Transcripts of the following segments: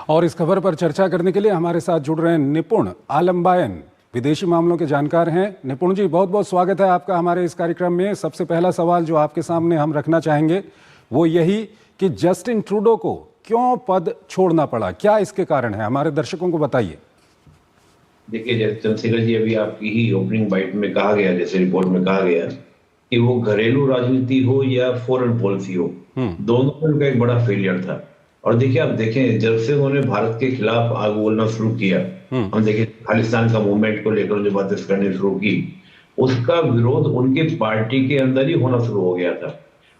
और इस खबर पर चर्चा करने के लिए हमारे साथ जुड़ रहे हैं निपुण आलमबायन, विदेशी मामलों के जानकार हैं। निपुण जी, बहुत बहुत स्वागत है आपका हमारे इस कार्यक्रम में। सबसे पहला सवाल जो आपके सामने हम रखना चाहेंगे वो यही कि जस्टिन ट्रूडो को क्यों पद छोड़ना पड़ा, क्या इसके कारण है, हमारे दर्शकों को बताइए। देखिए, जैसे चंद्रशेखर जी अभी आपकी ही ओपनिंग बाइट में कहा गया, जैसे रिपोर्ट में कहा गया कि वो घरेलू राजनीति हो या फॉरेन पॉलिसी हो, दोनों में उनका एक बड़ा फेलियर था। और देखिए, आप देखें, जब से उन्होंने भारत के खिलाफ आग बोलना शुरू किया, हम देखिए खालिस्तान का मूवमेंट को लेकर जो बातें करनी शुरू की, उसका विरोध उनकी पार्टी के अंदर ही होना शुरू हो गया था।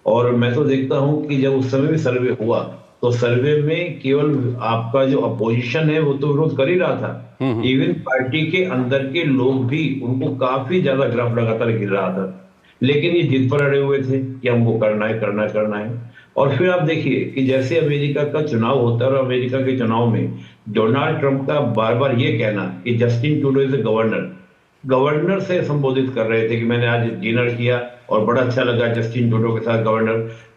और मैं तो देखता हूं कि जब उस समय भी सर्वे हुआ तो सर्वे में केवल आपका जो अपोजिशन है वो तो विरोध कर ही रहा था, इवन पार्टी के अंदर के लोग भी उनको काफी ज्यादा ग्राफ लगातार गिर रहा था, लेकिन ये जिद पर अड़े हुए थे कि हमको करना है करना है करना है। और फिर आप देखिए कि जैसे अमेरिका का चुनाव होता है और अमेरिका के चुनाव में डोनाल्ड ट्रंप का बार बार ये कहना कि Justin Trudeau is a governor से संबोधित कर रहे थे कि मैंने आज डिनर किया और बड़ा अच्छा लगा जस्टिन ट्रूडो के साथ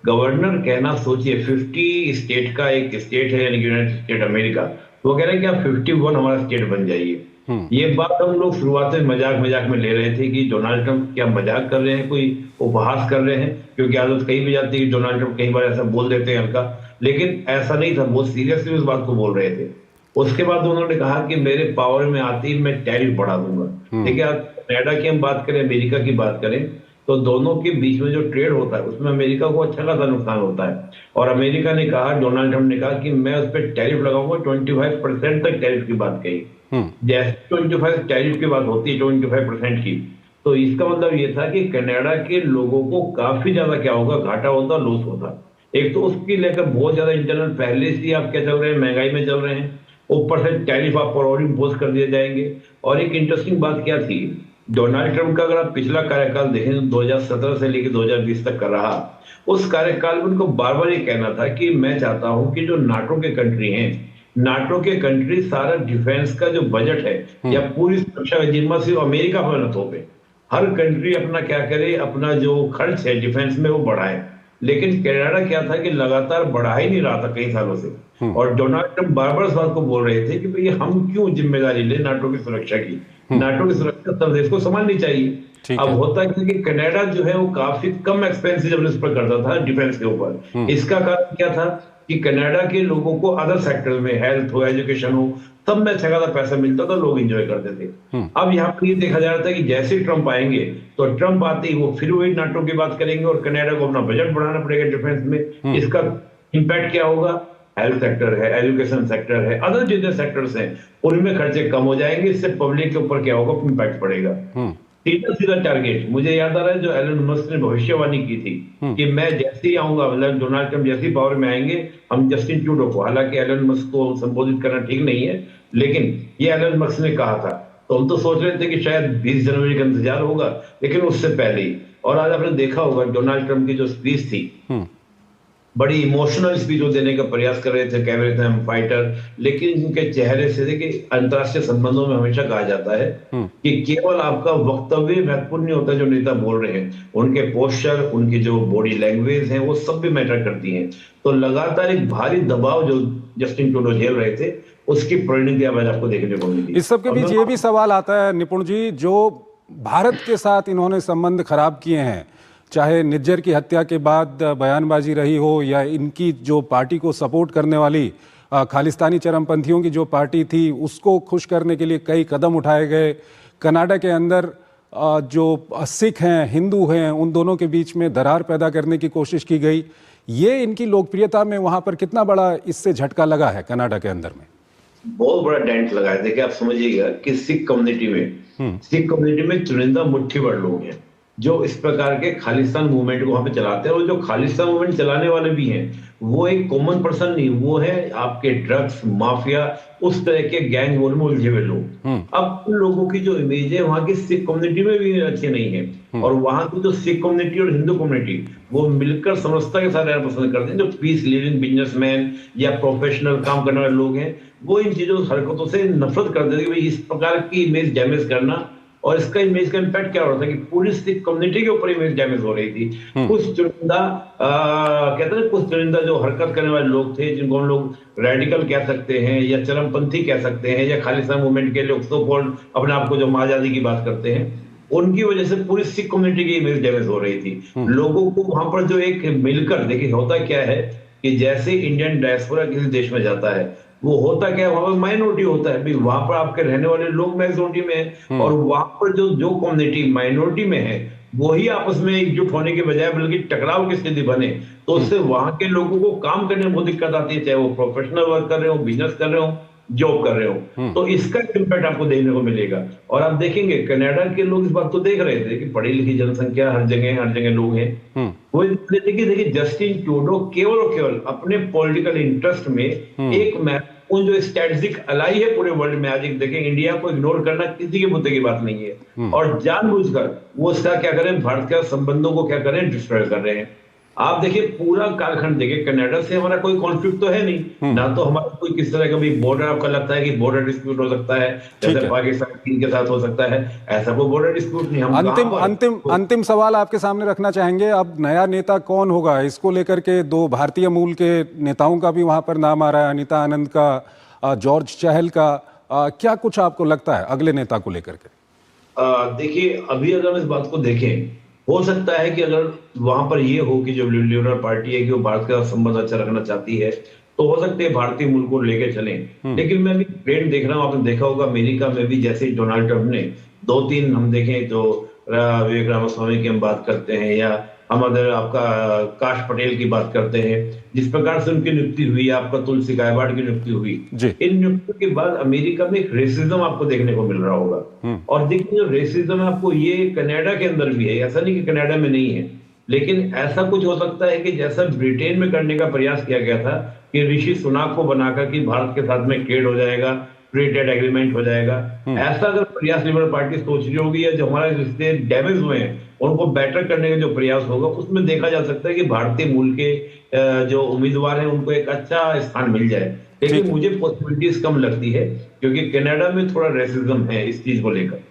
गवर्नर कहना। सोचिए, 50 स्टेट का एक स्टेट है यानी यूनाइटेड स्टेट अमेरिका, वो कह रहे हैं कि आप 51 हमारा स्टेट बन जाइए। ये बात हम लोग शुरुआत में मजाक में ले रहे थे कि डोनाल्ड ट्रंप क्या मजाक कर रहे हैं, कोई उपहास कर रहे हैं, क्योंकि आदत कहीं भी जाती है कि डोनाल्ड ट्रंप कई बार ऐसा बोल देते हैं हल्का, लेकिन ऐसा नहीं था, बहुत सीरियसली उस बात को बोल रहे थे। उसके बाद उन्होंने कहा कि मेरे पावर में आते ही मैं टैरिफ बढ़ा दूंगा। ठीक है, कनाडा की हम बात करें, अमेरिका की बात करें, तो दोनों के बीच में जो ट्रेड होता है उसमें अमेरिका को अच्छा खासा नुकसान होता है। और अमेरिका ने कहा, डोनाल्ड ट्रंप ने कहा कि मैं उस पर टैरिफ लगाऊंगा, 25% तक टैरिफ की बात कही। जैसे 25 टैरिफ की बात होती है 25% की, तो इसका मतलब ये था कि कनाडा के लोगों को काफी ज्यादा क्या होगा, घाटा होता, लॉस होता। एक तो उसकी लेकर बहुत ज्यादा इंटरनल पहले से आप क्या चल रहे हैं, महंगाई में चल रहे हैं, ऊपर से टैरिफ आप पर और इम्पोज कर दिए जाएंगे। और एक इंटरेस्टिंग बात क्या थी, डोनाल्ड ट्रंप का अगर आप पिछला कार्यकाल देखें तो 2017 से लेकर 2020 तक कर रहा, उस कार्यकाल में उनको बार बार ये कहना था कि मैं चाहता हूं कि जो नाटो के कंट्री हैं, नाटो के कंट्री सारा डिफेंस का जो बजट है या पूरी सुरक्षा का जिम्मा सिर्फ अमेरिका पर न थोपे, हर कंट्री अपना क्या करे, अपना जो खर्च है डिफेंस में वो बढ़ाए। लेकिन कनाडा क्या था कि लगातार बढ़ा ही नहीं रहा था कई सालों से, और डोनाल्ड ट्रंप बार बार इस बात को बोल रहे थे कि भाई हम क्यों जिम्मेदारी ले नाटो की सुरक्षा की, नाटो की सुरक्षा सब देश को संभालनी चाहिए। अब होता है कि कनाडा जो है वो काफी कम एक्सपेंसिव पर करता था डिफेंस के ऊपर। इसका कारण क्या था कि कनाडा के लोगों को अदर सेक्टर में, हेल्थ हो, एजुकेशन हो, सब में अच्छा खासा पैसा मिलता था, लोग एंजॉय करते थे। अब यहाँ पर ये देखा जा रहा था कि जैसे ट्रंप आएंगे तो ट्रंप आते ही वो फिर वही नाटो की बात करेंगे और कनाडा को अपना बजट बढ़ाना पड़ेगा डिफेंस में। इसका इम्पैक्ट क्या होगा, हेल्थ सेक्टर है, एजुकेशन सेक्टर है, अदर जितने सेक्टर्स हैं उनमें खर्चे कम हो जाएंगे, इससे पब्लिक के ऊपर क्या होगा, इम्पैक्ट पड़ेगा। सीधा टारगेट मुझे याद आ रहा है जो एलन मस्क ने भविष्यवाणी की थी कि मैं जैसे ही आऊंगा, मतलब डोनाल्ड ट्रंप जैसे ही पावर में आएंगे, हम जस्टिन ट्रूडो को, हालांकि एलन मस्क को संबोधित करना ठीक नहीं है, लेकिन ये एलन मस्क ने कहा था, तो हम तो सोच रहे थे कि शायद 20 जनवरी का इंतजार होगा, लेकिन उससे पहले ही। और आज आपने देखा होगा डोनाल्ड ट्रंप की जो स्पीच थी, बड़ी इमोशनल स्पीच देने का प्रयास कर रहे थे, कह रहे थे हम फाइटर, लेकिन उनके चेहरे से, देखिए अंतर्राष्ट्रीय संबंधों में हमेशा कहा जाता है कि केवल आपका वक्तव्य महत्वपूर्ण नहीं होता जो नेता बोल रहे हैं, उनके पोस्चर, उनकी जो बॉडी लैंग्वेज है वो सब भी मैटर करती हैं। तो लगातार एक भारी दबाव जो जस्टिन ट्रूडो झेल रहे थे उसकी परिणति आज आपको देखने को मिली। इस सब के बीच ये भी सवाल आता है निपुण जी, जो भारत के साथ इन्होंने संबंध खराब किए हैं, चाहे निज्जर की हत्या के बाद बयानबाजी रही हो या इनकी जो पार्टी को सपोर्ट करने वाली खालिस्तानी चरमपंथियों की जो पार्टी थी उसको खुश करने के लिए कई कदम उठाए गए। कनाडा के अंदर जो सिख हैं, हिंदू हैं, उन दोनों के बीच में दरार पैदा करने की कोशिश की गई। ये इनकी लोकप्रियता में वहां पर कितना बड़ा इससे झटका लगा है कनाडा के अंदर में? बहुत बड़ा डेंट लगा है। देखिए, आप समझिएगा कि सिख कम्युनिटी में चुनिंदा मुट्ठी भर लोग हैं जो इस प्रकार के खालिस्तान मूवमेंट को वहां पे चलाते हैं, और जो खालिस्तान मूवमेंट चलाने वाले भी हैं वो एक कॉमन पर्सन नहीं, वो है आपके ड्रग्स माफिया, उस तरह के गैंग वॉर में उलझे हुए लोग। अब उन लोगों की जो इमेज है वहां की सिख कम्युनिटी में भी अच्छी नहीं है, और वहां की जो सिख कम्युनिटी और हिंदू कम्युनिटी वो मिलकर समरसता के साथ रहना पसंद करते हैं। जो पीस लिविंग बिजनेसमैन या प्रोफेशनल काम करने वाले लोग हैं वो इन चीजों हरकतों से नफरत करते हैं कि भाई इस प्रकार की इमेज डैमेज करना और इसका इमेज का इम्पैक्ट क्या हो रहा था कि पूरी सिख कम्युनिटी के ऊपर इमेज डैमेज हो रही थी। कुछ चुनिंदा कहते हैं कुछ चुनिंदा जो हरकत करने वाले लोग थे, जिनको हम लोग रेडिकल कह सकते हैं या चरमपंथी कह सकते हैं या खालिस्तान मूवमेंट के लोग सो कॉल्ड अपने आप को जो आजादी की बात करते हैं, उनकी वजह से पूरी सिख कम्युनिटी की इमेज डैमेज हो रही थी। लोगों को वहां पर जो एक मिलकर, देखिए होता क्या है कि जैसे इंडियन डायस्पोरा किसी देश में जाता है, वो होता क्या है, वहां पर माइनॉरिटी होता है, वहां पर आपके रहने वाले लोग मेजोरिटी में है, और वहां पर जो जो कम्युनिटी माइनॉरिटी में है वही आपस में एकजुट होने के बजाय बल्कि टकराव की स्थिति बने, तो उससे वहां के लोगों को काम करने में बहुत दिक्कत आती है, चाहे वो प्रोफेशनल वर्क कर रहे हो, बिजनेस कर रहे हो, जॉब कर रहे हो, तो इसका इम्पैक्ट आपको देखने को मिलेगा। और आप देखेंगे कनाडा के लोग इस बात को देख रहे थे कि पढ़ी लिखी जनसंख्या हर जगह लोग हैं, वो देखिए जस्टिन ट्रूडो केवल और केवल अपने पॉलिटिकल इंटरेस्ट में एक महत्वपूर्ण जो स्ट्रेटेजिक अलाई है पूरे वर्ल्ड में, आज देखें इंडिया को इग्नोर करना किसी के मुद्दे की बात नहीं है, और जानबूझकर वो उसका क्या करें, भारत के संबंधों को क्या करें, डिस्ट्रॉय कर रहे हैं। आप देखिए पूरा कालखंड देखिए, कनाडा से हमारा कोई कॉन्फ्लिक्ट तो है नहीं, ना तो हमारा कोई किस तरह का भी बॉर्डर, आपका लगता है कि बॉर्डर डिस्प्यूट हो सकता है जैसे पाकिस्तान चीन के साथ हो सकता है, ऐसा कोई बॉर्डर डिस्प्यूट नहीं। हम अंतिम सवाल आपके सामने रखना चाहेंगे, अब नया नेता कौन होगा, इसको लेकर के दो भारतीय मूल के नेताओं का भी वहां पर नाम आ रहा है, अनीता आनंद का, जॉर्ज चहल का, क्या कुछ आपको लगता है अगले नेता को लेकर के? देखिए अभी अगर हम इस बात को देखें, हो सकता है कि अगर वहां पर ये हो कि जो लिबरल पार्टी है कि वो भारत का संबंध अच्छा रखना चाहती है, तो हो सकते हैं भारतीय मूल को लेके चले। लेकिन मैं अभी ट्रेंड देख रहा हूँ, आपने देखा होगा अमेरिका में भी, जैसे डोनाल्ड ट्रंप ने 2-3 हम देखें तो विवेक रामास्वामी की हम बात करते हैं, या हम अगर आपका काश पटेल की बात करते हैं, जिस प्रकार से उनकी नियुक्ति हुई, आपका तुलसी गायकवाड़ की नियुक्ति हुई, इन नियुक्तियों के बाद अमेरिका में एक रेसिज्म आपको देखने को मिल रहा होगा। और देखिए जो रेसिज्म है आपको ये कनाडा के अंदर भी है, ऐसा नहीं कि कनाडा में नहीं है, लेकिन ऐसा कुछ हो सकता है कि जैसा ब्रिटेन में करने का प्रयास किया गया था कि ऋषि सुनाक को बनाकर कि भारत के साथ में ट्रेड हो जाएगा, फ्री ट्रेड एग्रीमेंट हो जाएगा, ऐसा अगर प्रयास लिबरल पार्टी सोच रही होगी, या जो हमारे रिश्ते डैमेज हुए हैं उनको बेटर करने का जो प्रयास होगा, उसमें देखा जा सकता है कि भारतीय मूल के जो उम्मीदवार हैं उनको एक अच्छा स्थान मिल जाए। लेकिन मुझे पॉसिबिलिटीज कम लगती है, क्योंकि कनाडा में थोड़ा रेसिज्म है इस चीज को लेकर।